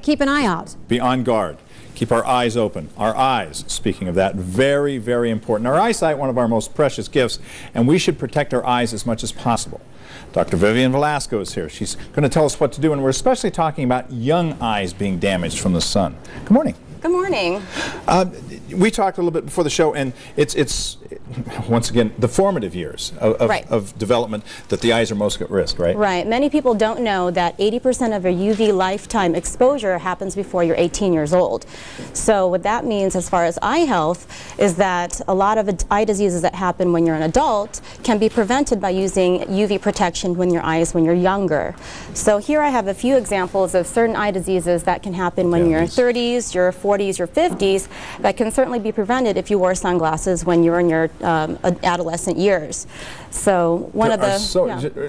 Keep an eye out. Be on guard. Keep our eyes open. Our eyes, speaking of that, very, very important. Our eyesight, one of our most precious gifts, and we should protect our eyes as much as possible. Dr. Vivienne Velasco is here. She's going to tell us what to do, and we're especially talking about young eyes being damaged from the sun. Good morning. Good morning. We talked a little bit before the show, and it's once again, the formative years of development that the eyes are most at risk, right? Right. Many people don't know that 80% of a UV lifetime exposure happens before you're 18 years old. So what that means as far as eye health is that a lot of eye diseases that happen when you're an adult can be prevented by using UV protection when you're younger. So here I have a few examples of certain eye diseases that can happen when you're in 30s, your 40s, your 50s, that can certainly be prevented if you wore sunglasses when you're in your adolescent years. So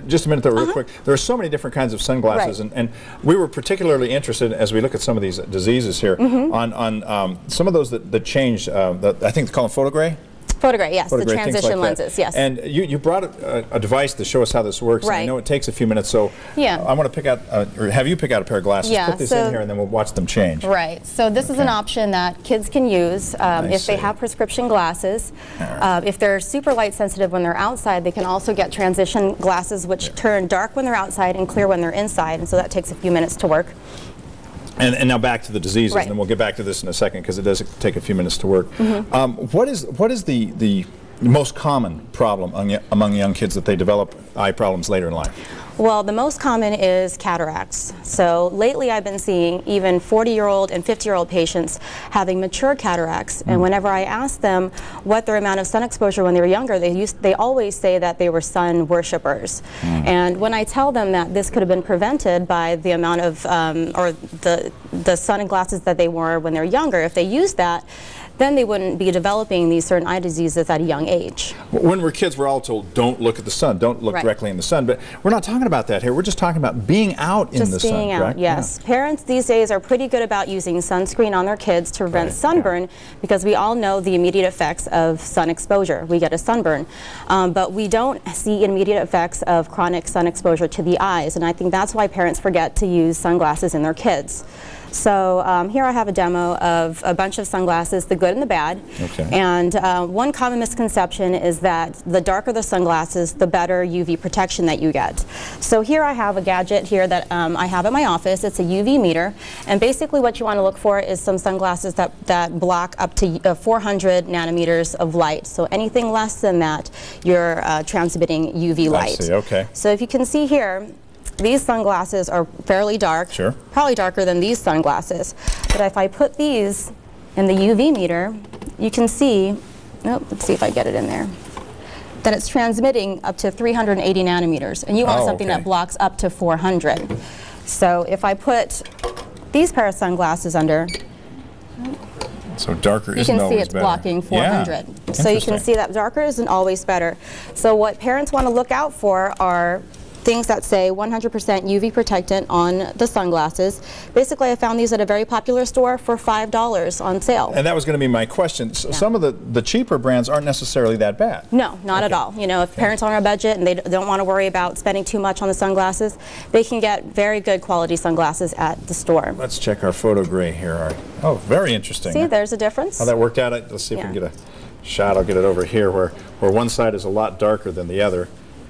just a minute there, real quick. There are so many different kinds of sunglasses, and we were particularly interested, as we look at some of these diseases here, on some of those that change, I think they call them photogray? Photogray, yes, the transition lenses, yes. And you brought a device to show us how this works. Right. And I know it takes a few minutes, so I want to pick out, or have you pick out a pair of glasses, put this in here, and then we'll watch them change. Right. So this is an option that kids can use if they have prescription glasses. If they're super light sensitive when they're outside, they can also get transition glasses which turn dark when they're outside and clear when they're inside, and so that takes a few minutes to work. And now back to the diseases, and then we'll get back to this in a second because it does take a few minutes to work. What is the most common problem among young kids that they develop eye problems later in life? Well, the most common is cataracts. So lately I've been seeing even 40-year-old and 50-year-old patients having mature cataracts. And whenever I ask them what their amount of sun exposure when they were younger, they always say that they were sun worshippers. And when I tell them that this could have been prevented by the amount of, or the sunglasses that they wore when they were younger, if they used that, then they wouldn't be developing these certain eye diseases at a young age. When we're kids, we're all told, don't look at the sun, don't look directly in the sun, but we're not talking about that here. We're just talking about being out in the sun. Just being out, yes. Parents these days are pretty good about using sunscreen on their kids to prevent sunburn because we all know the immediate effects of sun exposure. We get a sunburn, but we don't see immediate effects of chronic sun exposure to the eyes, and I think that's why parents forget to use sunglasses in their kids. So here I have a demo of a bunch of sunglasses, the good and the bad. And one common misconception is that the darker the sunglasses, the better UV protection that you get. So here I have a gadget here that I have at my office. It's a UV meter. And basically what you want to look for is some sunglasses that block up to 400 nanometers of light. So anything less than that, you're transmitting UV light. I see, okay. So if you can see here, these sunglasses are fairly dark, probably darker than these sunglasses. But if I put these in the UV meter, you can see, let's see if I get it in there, that it's transmitting up to 380 nanometers. And you want something that blocks up to 400. So if I put these pair of sunglasses under, so darker isn't always better. You can see it's blocking 400. So you can see that darker isn't always better. So what parents want to look out for are things that say 100% UV protectant on the sunglasses. Basically, I found these at a very popular store for $5 on sale. And that was going to be my question. Some of the cheaper brands aren't necessarily that bad. No, not at all. You know, if parents are on a budget and they don't want to worry about spending too much on the sunglasses, they can get very good quality sunglasses at the store. Let's check our photo gray here. Oh, very interesting. See, there's a difference. How that worked out. Let's see if we can get a shot. I'll get it over here where one side is a lot darker than the other.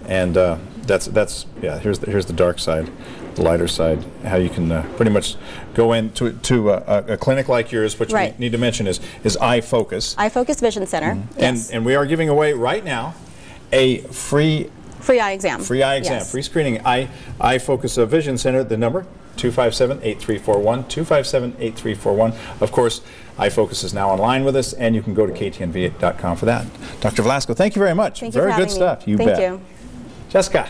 And here's the dark side, the lighter side. How you can pretty much go into a clinic like yours, which we need to mention is Eye Focus. Eye Focus Vision Center. And we are giving away right now a free eye exam. Free eye exam, free screening. Eye Focus Vision Center. The number 257-8341. 257-8341. Of course, Eye Focus is now online with us, and you can go to ktnv.com for that. Dr. Velasco, thank you very much. Thank you for having me. Very good stuff. You bet. Thank you. Jessica.